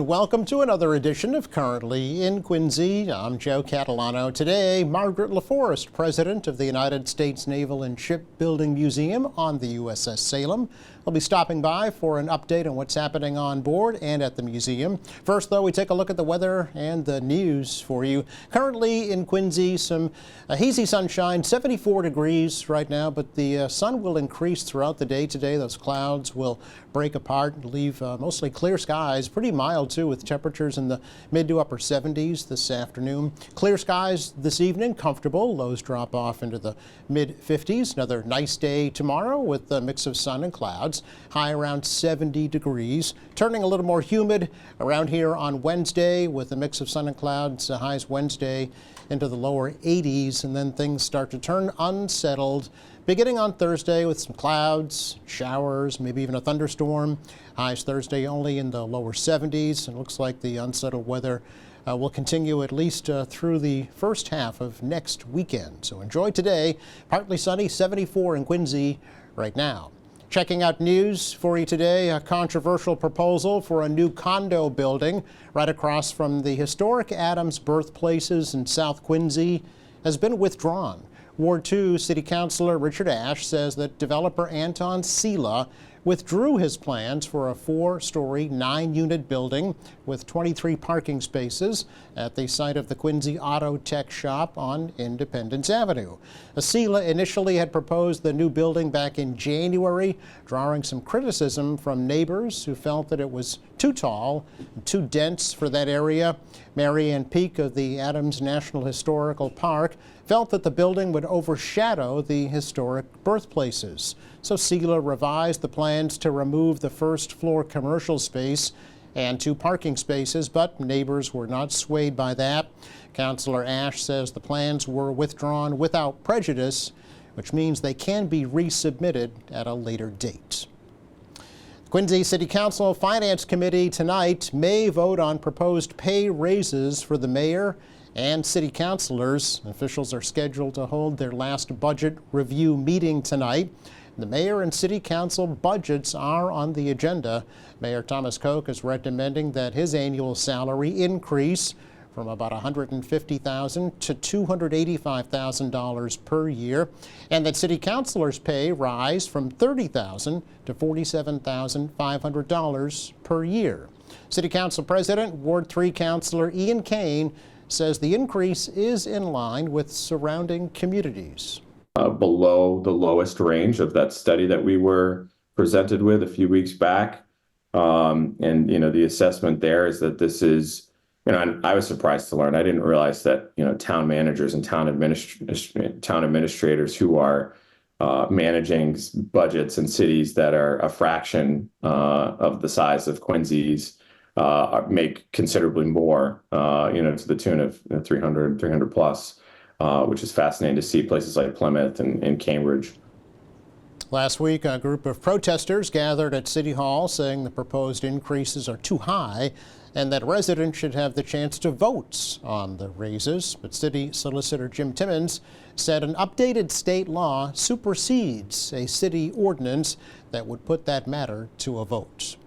and welcome to another edition of Currently in Quincy. I'm Joe Catalano. Today, Margaret LaForest, president of the United States Naval and Shipbuilding Museum on the USS Salem, will be stopping by for an update on what's happening on board and at the museum. First, though, we take a look at the weather and the news for you. Currently in Quincy, some hazy sunshine, 74 degrees right now, but the sun will increase throughout the day today. Those clouds will break apart and leave mostly clear skies. Pretty mild, too, with temperatures in the mid to upper 70s this afternoon. Clear skies this evening, comfortable. Lows drop off into the mid 50s. Another nice day tomorrow with a mix of sun and clouds. High around 70 degrees. Turning a little more humid around here on Wednesday with a mix of sun and clouds. Highs Wednesday into the lower 80s, and then things start to turn unsettled beginning on Thursday with some clouds, showers, maybe even a thunderstorm. Highs Thursday only in the lower 70s. It looks like the unsettled weather will continue at least through the first half of next weekend. So enjoy today. Partly sunny, 74 in Quincy right now. Checking out news for you today, a controversial proposal for a new condo building right across from the historic Adams birthplaces in South Quincy has been withdrawn. Ward 2 City Councilor Richard Ash says that developer Anton Sela withdrew his plans for a 4-story, 9-unit building with 23 parking spaces at the site of the Quincy Auto Tech Shop on Independence Avenue. Sela initially had proposed the new building back in January, drawing some criticism from neighbors who felt that it was too tall and too dense for that area. Mary Ann Peak of the Adams National Historical Park felt that the building would overshadow the historic birthplaces. So Sela revised the plans to remove the first-floor commercial space and 2 parking spaces, but neighbors were not swayed by that. Councilor Ash says the plans were withdrawn without prejudice, which means they can be resubmitted at a later date. The Quincy City Council Finance Committee tonight may vote on proposed pay raises for the mayor and city councilors. Officials are scheduled to hold their last budget review meeting tonight. The mayor and city council budgets are on the agenda. Mayor Thomas Koch is recommending that his annual salary increase from about $150,000 to $285,000 per year, and that city councilors' pay rise from $30,000 to $47,500 per year. City Council President, Ward 3 Councilor Ian Kane says the increase is in line with surrounding communities. Below the lowest range of that study that we were presented with a few weeks back. And, the assessment there is that this is, and I was surprised to learn. I didn't realize that, town managers and town administrators who are managing budgets in cities that are a fraction of the size of Quincy's make considerably more, to the tune of 300 plus. Which is fascinating to see places like Plymouth and Cambridge. Last week, a group of protesters gathered at City Hall saying the proposed increases are too high and that residents should have the chance to vote on the raises. But City Solicitor Jim Timmons said an updated state law supersedes a city ordinance that would put that matter to a vote.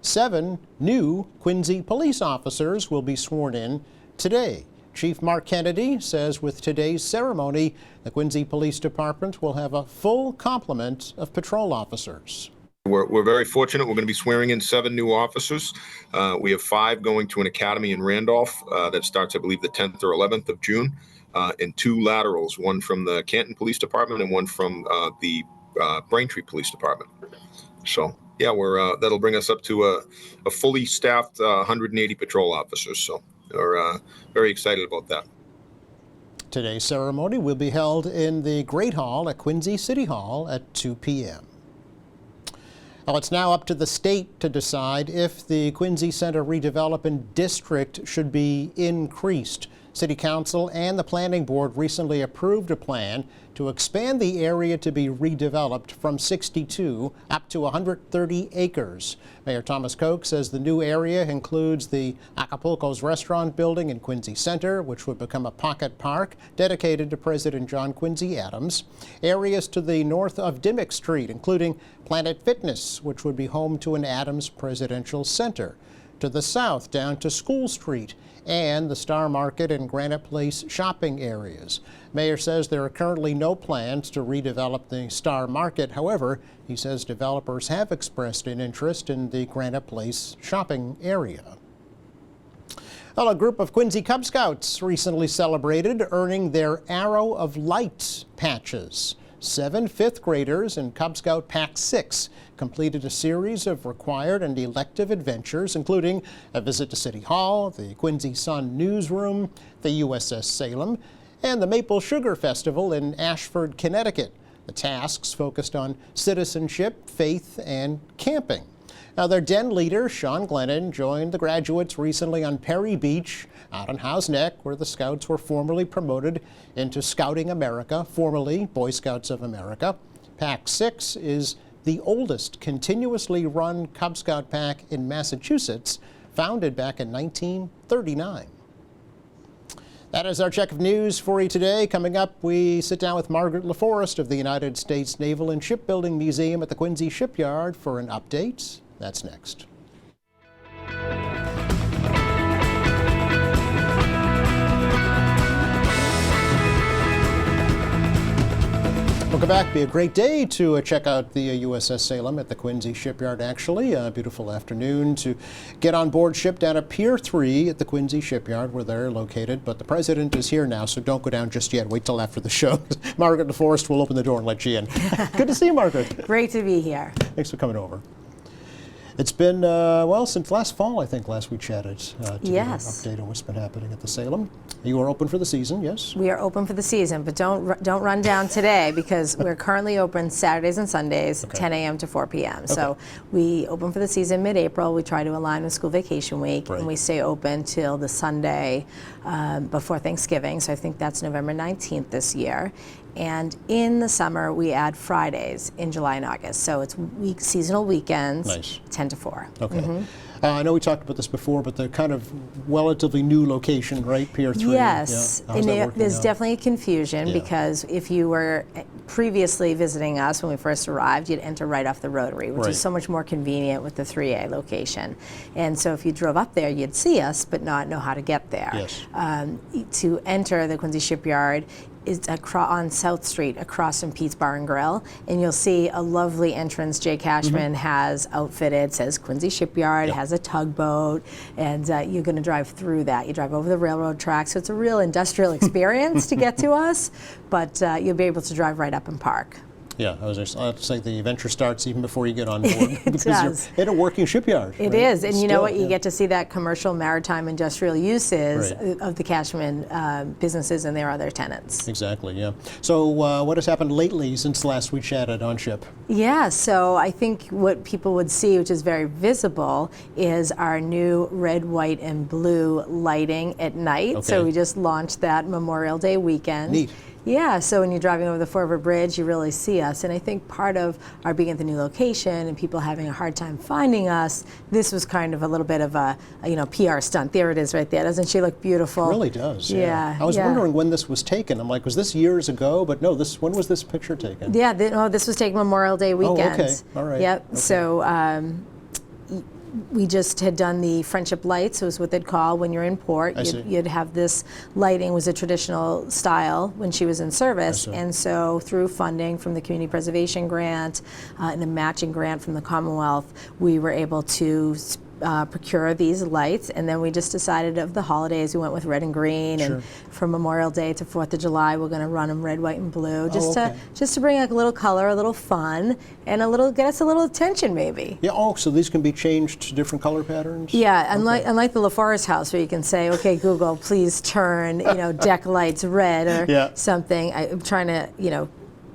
7 new Quincy police officers will be sworn in today. Chief Mark Kennedy says with today's ceremony, the Quincy Police Department will have a full complement of patrol officers. We're very fortunate. We're going to be swearing in 7 new officers. We have 5 going to an academy in Randolph that starts, I believe, the 10th or 11th of June, and 2 laterals, one from the Canton Police Department and one from the Braintree Police Department. So, yeah, that'll bring us up to a fully staffed 180 patrol officers. So we're very excited about that. Today's ceremony will be held in the Great Hall at Quincy City Hall at 2 p.m. Well, it's now up to the state to decide if the Quincy Center redevelopment district should be increased. City Council and the Planning Board recently approved a plan to expand the area to be redeveloped from 62 up to 130 acres. Mayor Thomas Koch says the new area includes the Acapulco's restaurant building in Quincy Center, which would become a pocket park dedicated to President John Quincy Adams. Areas to the north of Dimmick Street, including Planet Fitness, which would be home to an Adams Presidential Center. to the south down to School Street and the Star Market and Granite Place shopping areas. Mayor says there are currently no plans to redevelop the Star Market. However, he says developers have expressed an interest in the Granite Place shopping area. Well, a group of Quincy Cub Scouts recently celebrated earning their Arrow of Light patches. 7 fifth graders in Cub Scout Pack 6 completed a series of required and elective adventures, including a visit to City Hall, the Quincy Sun newsroom, the USS Salem, and the Maple Sugar Festival in Ashford, Connecticut. The tasks focused on citizenship, faith, and camping. Now, their den leader, Sean Glennon, joined the graduates recently on Perry Beach out on Howe's Neck, where the Scouts were formally promoted into Scouting America, formerly Boy Scouts of America. Pack 6 is the oldest continuously run Cub Scout pack in Massachusetts, founded back in 1939. That is our check of news for you today. Coming up, we sit down with Margaret LaForest of the United States Naval and Shipbuilding Museum at the Quincy Shipyard for an update. That's next. Welcome back. Be a great day to check out the USS Salem at the Quincy Shipyard, actually. A beautiful afternoon to get on board ship down at Pier 3 at the Quincy Shipyard, where they're located. But the president is here now, so don't go down just yet. Wait till after the show. Margaret LaForest will open the door and let you in. Good to see you, Margaret. Great to be here. Thanks for coming over. It's been, well, since last fall, I think, last we chatted to Yes. get an update on what's been happening at the Salem. You are open for the season, yes? We are open for the season, but don't run down today because we're currently open Saturdays and Sundays, Okay. 10 a.m. to 4 p.m. So we open for the season mid-April. We try to align with school vacation week, Right. and we stay open till the Sunday before Thanksgiving. So I think that's November 19th this year. And in the summer, we add Fridays in July and August. So it's seasonal weekends, Nice. 10 to 4. Okay. I know we talked about this before, but the kind of relatively new location, right? Pier 3. Yes, Yeah. How's and that working there's out? definitely a confusion Yeah. because if you were previously visiting us when we first arrived, you'd enter right off the Rotary, which Right. is so much more convenient with the 3A location. And so if you drove up there, you'd see us, but not know how to get there. Yes. To enter the Quincy Shipyard is on South Street across from Pete's Bar and Grill, and you'll see a lovely entrance Jay Cashman has outfitted, says Quincy Shipyard, has a tugboat, and you're going to drive through that. You drive over the railroad tracks, so it's a real industrial experience to get to us, but you'll be able to drive right up and park. Yeah, I was just saying the adventure starts even before you get on board. It because does. You're in a working shipyard. It right? is, and you know Still, what? You yeah. get to see that commercial, maritime, industrial uses Right. of the Cashman businesses and their other tenants. Exactly, yeah. So what has happened lately since last we chatted on ship? Yeah, so I think what people would see, which is very visible, is our new red, white, and blue lighting at night. So Okay. we just launched that Memorial Day weekend. Neat. Yeah, so when you're driving over the Fall River Bridge, you really see us. And I think part of our being at the new location and people having a hard time finding us, this was kind of a little bit of a PR stunt. There it is right there. Doesn't she look beautiful? It really does, yeah. Yeah, I was yeah. wondering when this was taken. I'm like, was this years ago? But no, when was this picture taken? Yeah, this was taken Memorial Day weekend. okay. All right. Yep. Okay. So we just had done the Friendship Lights, was what they'd call when you're in port. I see. You'd have this lighting was a traditional style when she was in service, see. and so through funding from the Community Preservation Grant and a matching grant from the Commonwealth, we were able to procure these lights, and then we just decided of the holidays we went with red and green, Sure. and from Memorial Day to 4th of July we're going to run them red, white, and blue, just okay. to bring like a little color, a little fun, and get us a little attention maybe. Yeah, so these can be changed to different color patterns? Yeah, unlike the LaForest house where you can say, okay, Google, please turn deck lights red or Yeah. something. I'm trying to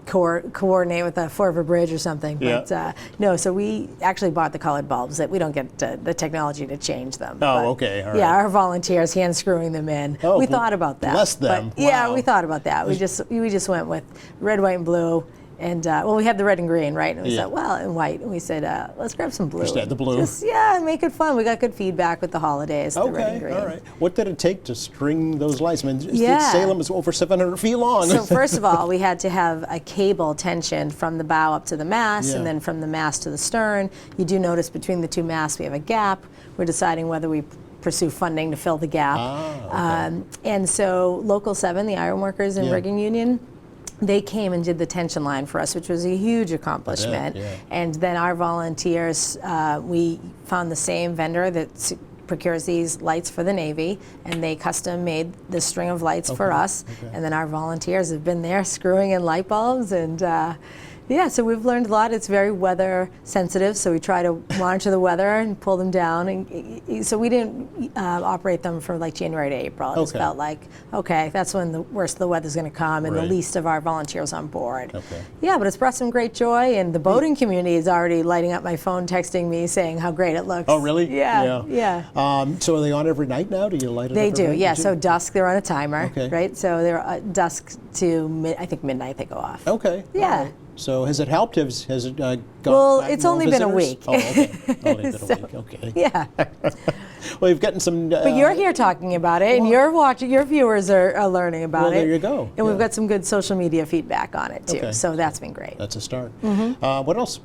coordinate with the Fall River Bridge or something. Yeah. But no, so we actually bought the colored bulbs. That we don't get the technology to change them. Oh, But, okay, all Yeah, right. our volunteers hand screwing them in. Oh, we thought about that. bless them. But, yeah, Wow. we thought about that. We just went with red, white, and blue. And well, we had the red and green, right? And we Yeah. said, well, and white. And we said, let's grab some blue. Just add the blue. Yeah, make it fun. We got good feedback with the holidays. The red and Okay, green. all right. What did it take to string those lights? I mean, Yeah. Salem is over 700 feet long. So first of all, we had to have a cable tensioned from the bow up to the mast, Yeah. and then from the mast to the stern. You do notice between the two masts we have a gap. We're deciding whether we pursue funding to fill the gap. Okay. And so Local 7, the Ironworkers and Yeah. Rigging Union, they came and did the tension line for us, which was a huge accomplishment. yeah. And then our volunteers, we found the same vendor that procures these lights for the Navy, and they custom made this string of lights for us. okay. And then our volunteers have been there screwing in light bulbs, and yeah, so we've learned a lot. It's very weather sensitive, so we try to monitor the weather and pull them down. And so we didn't operate them from like January to April. It just Okay. felt like, okay, that's when the worst of the weather's going to come and the Right. least of our volunteers on board. Okay. Yeah, but it's brought some great joy, and the boating community is already lighting up my phone, texting me, saying how great it looks. Oh, really? Yeah. So are they on every night now? Do you light it They up do, every night? yeah. too? So dusk, they're on a timer, Okay. right? So they're dusk to I think midnight they go off. Okay. all Yeah. right. So has it helped? Has it got Well, gotten it's more only been a visitors? week. Oh, okay. Only been So, a week. Okay. Yeah. Well, you've gotten some. But you're here talking about it, and you're watching. Your viewers are learning about Well, it. there you go. And we've Yeah. got some good social media feedback on it too. Okay. So that's been great. That's a start. Mm-hmm. What else?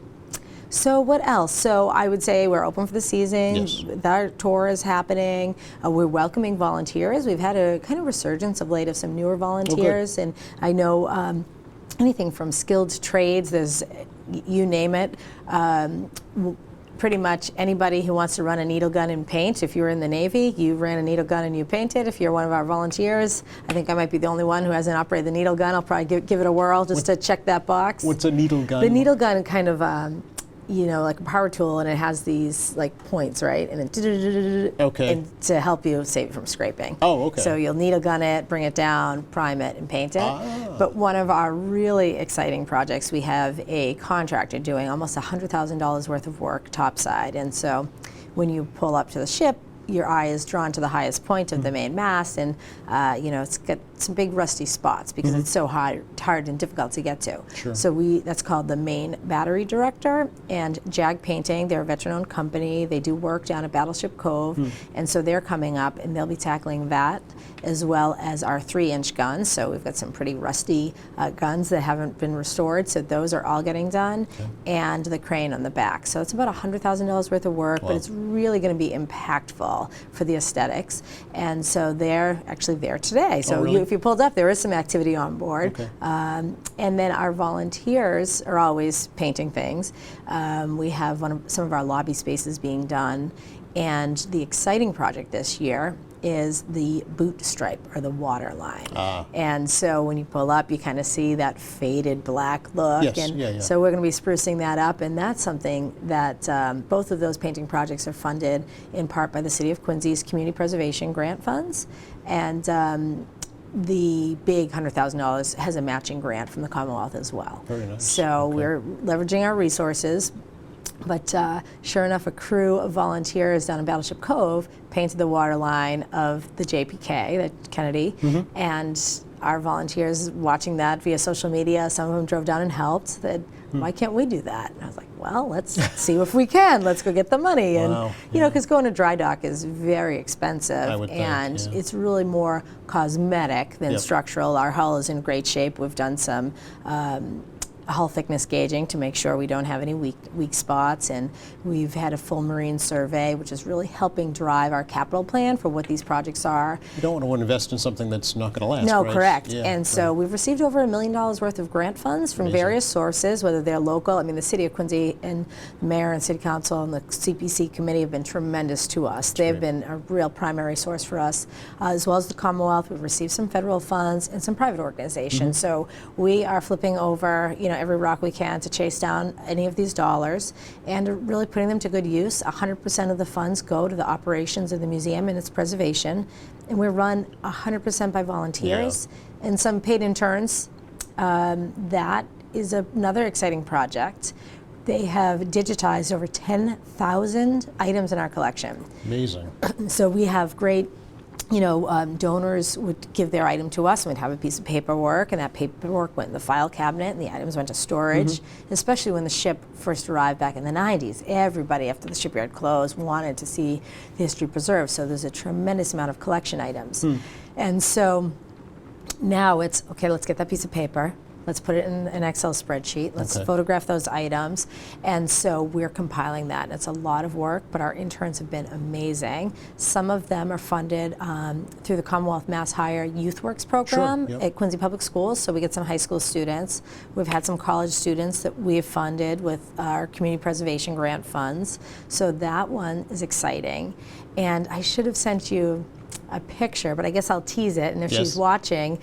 So what else? So I would say we're open for the season. Yes. Our tour is happening. We're welcoming volunteers. We've had a kind of resurgence of late of some newer volunteers, and I know anything from skilled trades. There's you name it. Pretty much anybody who wants to run a needle gun and paint. If you were in the Navy, you ran a needle gun and you painted. If you're one of our volunteers, I think I might be the only one who hasn't operated the needle gun. I'll probably give it a whirl just to check that box. What's a needle gun? The needle gun kind of, like a power tool, and it has these like points, right? And then Okay. and to help you save it from scraping. Oh, okay. So you'll needle gun it, bring it down, prime it, and paint it. But one of our really exciting projects, we have a contractor doing almost $100,000 worth of work topside, and so when you pull up to the ship, your eye is drawn to the highest point of the main mast, and it's got some big rusty spots because it's so hard and difficult to get to. Sure. So that's called the Main Battery Director, and Jag Painting, they're a veteran-owned company. They do work down at Battleship Cove, and so they're coming up and they'll be tackling that as well as our 3-inch guns. So we've got some pretty rusty guns that haven't been restored, so those are all getting done, and the crane on the back. So it's about $100,000 worth of work, but it's really going to be impactful for the aesthetics. And so they're actually there today. So really? if you pulled up, there is some activity on board. Okay. And then our volunteers are always painting things. We have some of our lobby spaces being done. And the exciting project this year is the boot stripe, or the water line. And so when you pull up, you kind of see that faded black look. Yes, And yeah. so we're going to be sprucing that up, and that's something that both of those painting projects are funded in part by the City of Quincy's Community Preservation Grant Funds. And the big $100,000 has a matching grant from the Commonwealth as well. Very nice. So Okay. we're leveraging our resources. But sure enough, a crew of volunteers down in Battleship Cove painted the water line of the JPK, the Kennedy, and our volunteers watching that via social media, some of them drove down and helped, said, why can't we do that? And I was like, well, let's see if we can. Let's go get the money. And, Wow, because going to dry dock is very expensive, I would think, and yeah. it's really more cosmetic than Yep. structural. Our hull is in great shape. We've done some hull thickness gauging to make sure we don't have any weak spots, and we've had a full marine survey, which is really helping drive our capital plan for what these projects are. You don't want to invest in something that's not going to last. No, right? correct. Yeah, And so we've received over $1 million worth of grant funds from Amazing. various sources, whether they're local. I mean, the City of Quincy and the Mayor and City Council and the CPC committee have been tremendous to us. They've great. been a real primary source for us, as well as the Commonwealth. We've received some federal funds and some private organizations. So we are flipping over, every rock we can to chase down any of these dollars and really putting them to good use. 100% of the funds go to the operations of the museum and its preservation, and we're run 100% by volunteers and some paid interns. That is another exciting project. They have digitized over 10,000 items in our collection. Amazing. So we have great donors would give their item to us, and we'd have a piece of paperwork, and that paperwork went in the file cabinet, and the items went to storage. Especially when the ship first arrived back in the 90s, everybody after the shipyard closed wanted to see the history preserved. So there's a tremendous amount of collection items, and so now it's okay. Let's get that piece of paper. Let's put it in an Excel spreadsheet. Let's photograph those items. And so we're compiling that. It's a lot of work, but our interns have been amazing. Some of them are funded through the Commonwealth Mass Hire YouthWorks program at Quincy Public Schools. So we get some high school students. We've had some college students that we've funded with our community preservation grant funds. So that one is exciting. And I should have sent you a picture, but I guess I'll tease it. And if she's watching,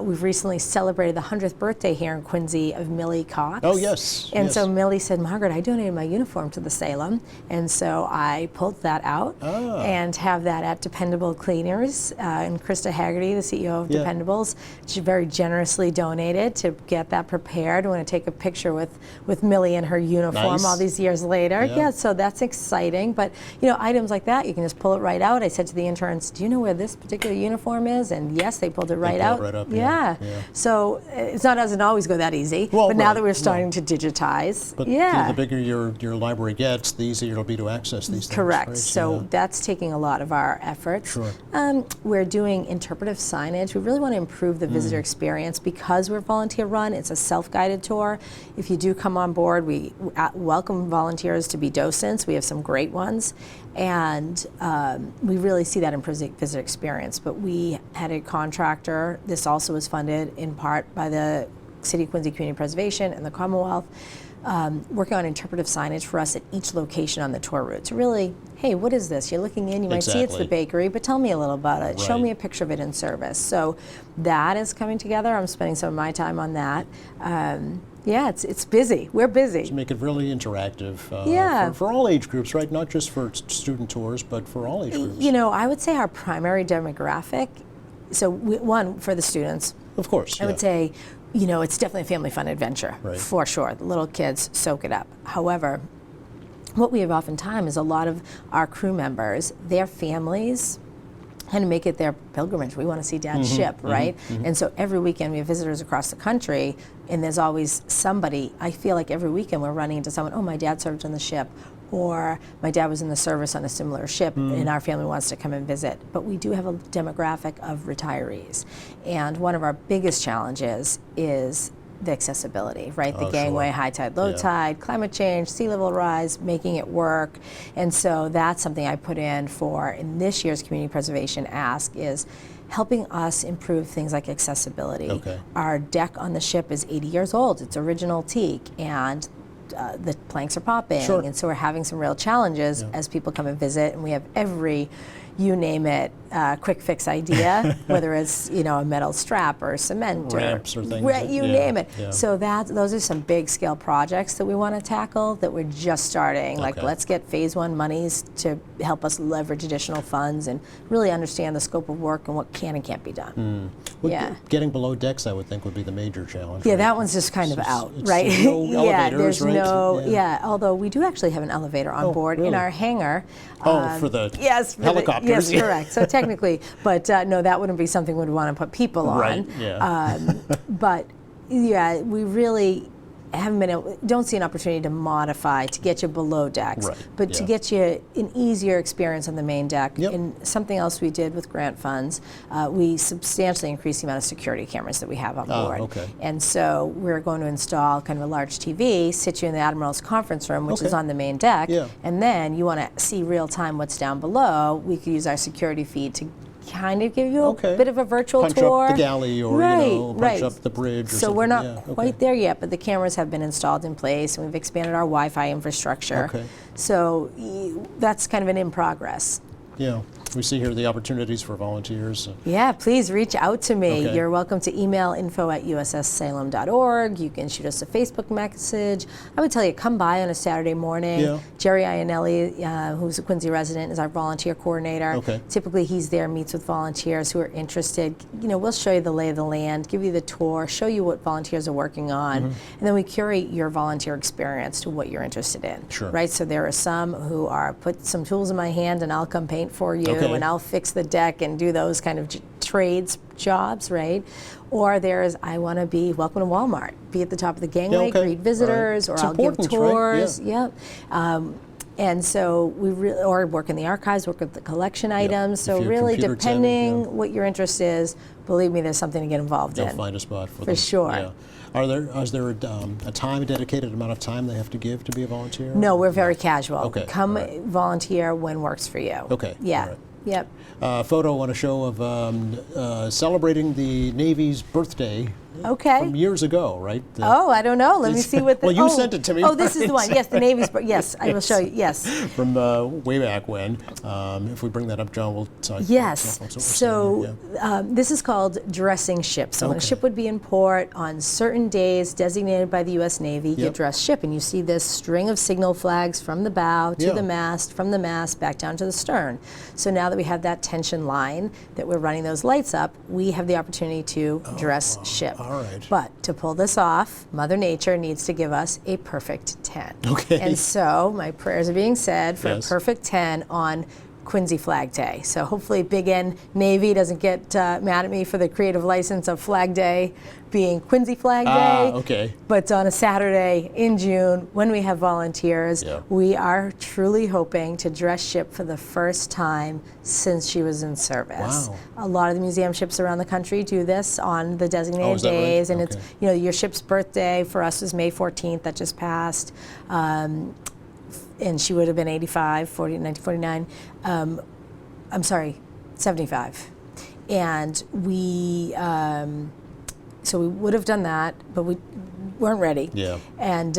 we've recently celebrated the 100th birthday here in Quincy of Millie Cox. Oh, yes. And so Millie said, Margaret, I donated my uniform to the Salem. And so I pulled that out and have that at Dependable Cleaners. And Krista Haggerty, the CEO of Dependables, she very generously donated to get that prepared. I want to take a picture with Millie in her uniform all these years later. Yeah, so that's exciting. But, items like that, you can just pull it right out. I said to the interns, do you know where this particular uniform is? And yes, they pulled it right out. Right up, So it doesn't always go that easy. Well, but now that we're starting to digitize, but the bigger your library gets, the easier it'll be to access these things. Correct. Right? So that's taking a lot of our efforts. Sure. We're doing interpretive signage. We really want to improve the visitor experience because we're volunteer run. It's a self-guided tour. If you do come on board, we welcome volunteers to be docents. We have some great ones. And we really see that in visitor experience. But we had a contractor. This also was funded in part by the City of Quincy Community Preservation and the Commonwealth, working on interpretive signage for us at each location on the tour route. So really, hey, what is this? You're looking in, you might see it's the bakery, but tell me a little about it. Show me a picture of it in service. So that is coming together. I'm spending some of my time on that. It's busy. We're busy. To make it really interactive for all age groups, right? Not just for student tours, but for all age groups. I would say our primary demographic, so one, for the students. Of course. I would say, it's definitely a family fun adventure, for sure. The little kids soak it up. However, what we have oftentimes is a lot of our crew members, their families, kind of make it their pilgrimage. We want to see Dad's ship, right? And so every weekend we have visitors across the country, and there's always somebody. I feel like every weekend we're running into someone, oh, my dad served on the ship, or my dad was in the service on a similar ship, and our family wants to come and visit. But we do have a demographic of retirees. And one of our biggest challenges is the accessibility, right? The gangway, high tide, low tide, climate change, sea level rise, making it work. And so that's something I put in this year's community preservation ask is helping us improve things like accessibility. Our deck on the ship is 80 years old. It's original teak, and the planks are popping. And so we're having some real challenges as people come and visit, and we have every, you name it, quick fix idea, whether it's a metal strap or cement ramps or things. You name it. So those are some big scale projects that we want to tackle that we're just starting. Like, let's get phase 1 monies to help us leverage additional funds and really understand the scope of work and what can and can't be done. Getting below decks, I would think, would be the major challenge. That one's just kind of out, right? No elevators, there's no. Although we do actually have an elevator on board in our hangar. For the helicopters. Yes, correct. So technically, but no, that wouldn't be something we'd want to put people on. But we really don't see an opportunity to modify to get you below decks, but to get you an easier experience on the main deck. And something else we did with grant funds, we substantially increased the amount of security cameras that we have on board. And so we're going to install kind of a large TV, sit you in the Admiral's conference room, which is on the main deck, and then you want to see real time what's down below. We could use our security feed to kind of give you a bit of a virtual tour. Punch up the galley or punch up the bridge or so something. We're not quite there yet, but the cameras have been installed in place, and we've expanded our Wi-Fi infrastructure. So that's kind of an in progress. We see here the opportunities for volunteers. Please reach out to me. You're welcome to email info@usssalem.org. You can shoot us a Facebook message. I would tell you, come by on a Saturday morning. Jerry Ionelli, who's a Quincy resident, is our volunteer coordinator. Typically, he's there, meets with volunteers who are interested. We'll show you the lay of the land, give you the tour, show you what volunteers are working on, and then we curate your volunteer experience to what you're interested in. Right? So there are some who are, put some tools in my hand and I'll come paint for you. Okay. when I'll fix the deck and do those kind of trades jobs, right? Or there's, I want to be welcome to Walmart, be at the top of the gangway, okay. greet visitors, All right. or It's I'll give important, right? tours. Yep. And so we really, or work in the archives, work with the collection items. So If you're really, computer savvy, depending yeah. what your interest is, believe me, there's something to get involved They'll in. find a spot for them. sure. Yeah. Is there a time, a dedicated amount of time they have to give to be a volunteer? No, we're very casual. Okay, Come all right. volunteer when works for you. Okay, Yeah. all right. Yep. Photo on a show of celebrating the Navy's birthday Okay. from years ago, right? Oh, I don't know. Let me see what the. Well, you oh, sent it to me, Oh, this is right? the one. Yes, the Navy's. Yes, I will show you. Yes. From way back when. If we bring that up, John, we'll talk. Yes. That's what we're So saying here, this is called dressing ship. So when a Okay. ship would be in port on certain days designated by the U.S. Navy, you Yep. dress ship, and you see this string of signal flags from the bow to Yeah. the mast, from the mast back down to the stern. So now that we have that tension line, that we're running those lights up, we have the opportunity to dress ship. all right. But to pull this off, Mother Nature needs to give us a perfect 10. Okay. And so my prayers are being said for Yes. a perfect 10 on Quincy Flag Day. So hopefully Big N Navy doesn't get mad at me for the creative license of Flag Day being Quincy Flag Day. okay. But on a Saturday in June, when we have volunteers, Yeah. we are truly hoping to dress ship for the first time since she was in service. Wow. A lot of the museum ships around the country do this on the designated is that right? days, and it's, Okay. you know, your ship's birthday for us is May 14th, that just passed. And she would have been 1949. I'm sorry, 75. And so we would have done that, but we weren't ready. Yeah. And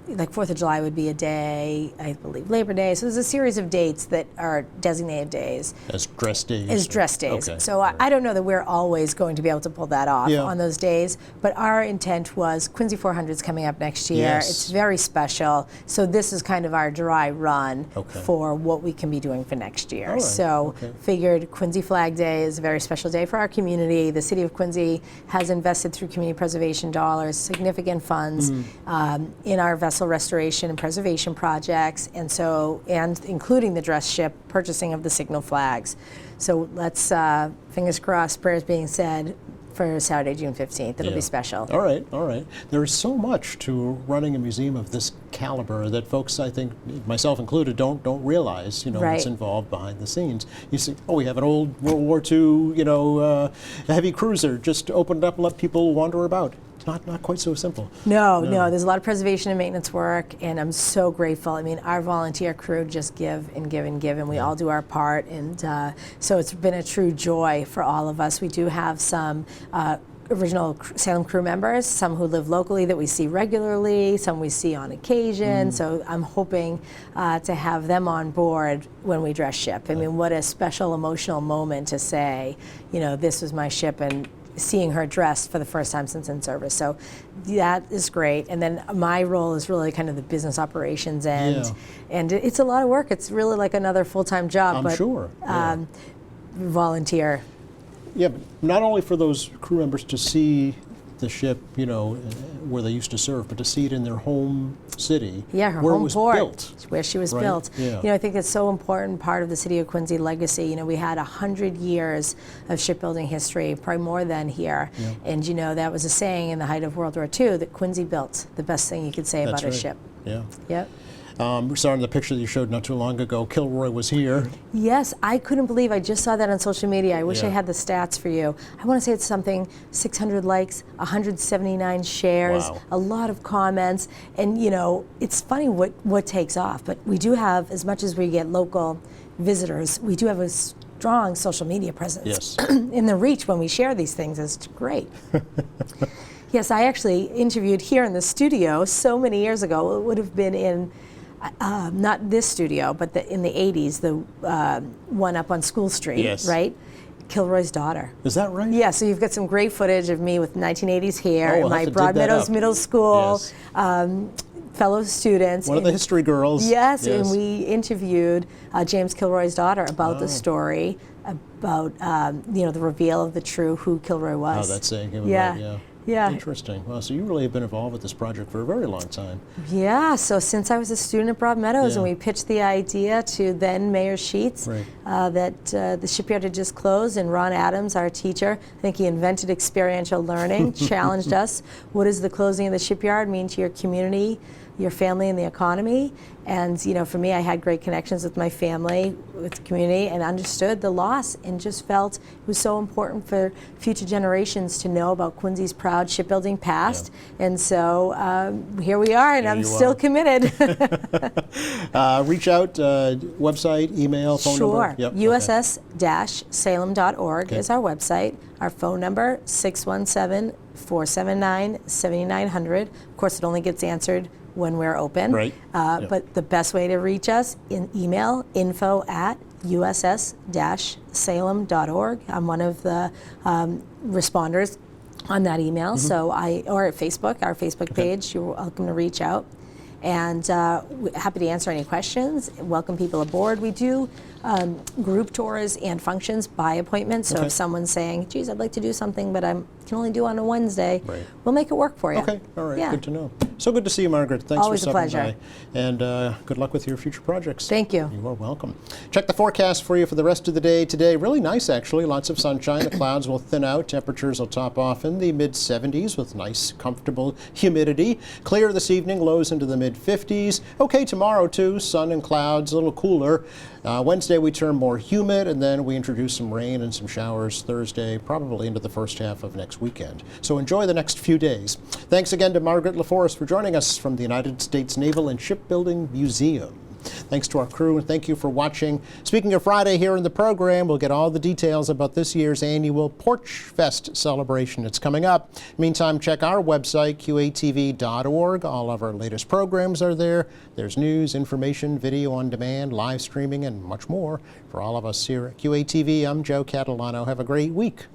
like 4th of July would be a day, I believe Labor Day. So there's a series of dates that are designated days. As dress days. Is dress days. Okay. So I don't know that we're always going to be able to pull that off Yeah. on those days, but our intent was Quincy 400 is coming up next year. Yes. It's very special. So this is kind of our dry run Okay. for what we can be doing for next year. All right. So Okay. figured Quincy Flag Day is a very special day for our community. The city of Quincy has invested through community preservation dollars significant funds in our vessel restoration and preservation projects, and including the dress ship purchasing of the signal flags. So let's fingers crossed, prayers being said for Saturday, June 15th. It'll Yeah. be special. All right, all right. There is so much to running a museum of this caliber that folks, I think, myself included, don't realize, what's Right. involved behind the scenes. You see, oh, we have an old World War II, heavy cruiser. Just open it up and let people wander about. It's not quite so simple. No, there's a lot of preservation and maintenance work, and I'm so grateful. I mean, our volunteer crew just give and give and give, and we all do our part, and so it's been a true joy for all of us. We do have some original Salem crew members, some who live locally that we see regularly, some we see on occasion, so I'm hoping to have them on board when we dress ship. I mean, what a special emotional moment to say, this was my ship, and seeing her dressed for the first time since in service. So that is great. And then my role is really kind of the business operations end. Yeah. And it's a lot of work. It's really like another full-time job. I'm but, sure. Yeah. Volunteer. Yeah, but not only for those crew members to see the ship, where they used to serve, but to see it in their home city, Yeah, her where home it was port, built. where she was right? built. Yeah. I think it's so important part of the city of Quincy legacy. We had 100 years of shipbuilding history, probably more than here. Yeah. And that was a saying in the height of World War II that Quincy built the best thing you could say That's about a right. ship. Yeah. Yep. We saw in the picture that you showed not too long ago, Kilroy was here. Yes, I couldn't believe I just saw that on social media. I wish I Yeah. had the stats for you. I want to say it's something 600 likes, 179 shares, Wow. a lot of comments, and it's funny what takes off. But we do have, as much as we get local visitors, we do have a strong social media presence. Yes. In the reach when we share these things is great. Yes, I actually interviewed here in the studio so many years ago. It would have been in not this studio, but in the 80s, the one up on School Street, Yes. right? Kilroy's daughter. Is that right? Yeah, so you've got some great footage of me with 1980s hair Oh, and we'll my have to dig that Broadmeadows up. Middle School Yes. fellow students. One of the And- history girls. Yes, and we interviewed James Kilroy's daughter about Oh. the story, about the reveal of the true who Kilroy was. How that saying came Yeah. about, yeah. Yeah. Interesting. Well, so you really have been involved with this project for a very long time. Yeah, so since I was a student at Broadmeadows, and Yeah. we pitched the idea to then Mayor Sheets Right. that the shipyard had just closed, and Ron Adams, our teacher, I think he invented experiential learning, challenged us. What does the closing of the shipyard mean to your community, your family, and the economy? And for me, I had great connections with my family, with the community, and understood the loss, and just felt it was so important for future generations to know about Quincy's proud shipbuilding past. And so here we are, and Here I'm you still are. committed. Reach out, website, email, phone Sure. number. Yep. Okay. USS-salem.org is our website. Our phone number, 617-479-7900. Of course, it only gets answered when we're open. Right. Yep. But the best way to reach us, in email, info@uss-salem.org. I'm one of the responders on that email. So or at Facebook, our Facebook page, you're welcome to reach out. And we're happy to answer any questions, welcome people aboard. We do group tours and functions by appointment. So Okay. if someone's saying, geez, I'd like to do something, but I can only do on a Wednesday, Right. we'll make it work for you. Okay, all right, Yeah. good to know. So good to see you, Margaret. Thanks Always for a stopping pleasure. by. And good luck with your future projects. Thank you. You are welcome. Check the forecast for you for the rest of the day today. Really nice, actually. Lots of sunshine. The clouds will thin out. Temperatures will top off in the mid-70s with nice, comfortable humidity. Clear this evening, lows into the mid-50s. Okay, tomorrow, too. Sun and clouds, a little cooler. Wednesday, we turn more humid, and then we introduce some rain and some showers Thursday, probably into the first half of next weekend. So enjoy the next few days. Thanks again to Margaret LaForest for joining us from the United States Naval and Shipbuilding Museum. Thanks to our crew, and thank you for watching. Speaking of Friday here in the program, we'll get all the details about this year's annual Porch Fest celebration. It's coming up. Meantime, check our website, qatv.org. All of our latest programs are there. There's news, information, video on demand, live streaming, and much more. For all of us here at QATV, I'm Joe Catalano. Have a great week.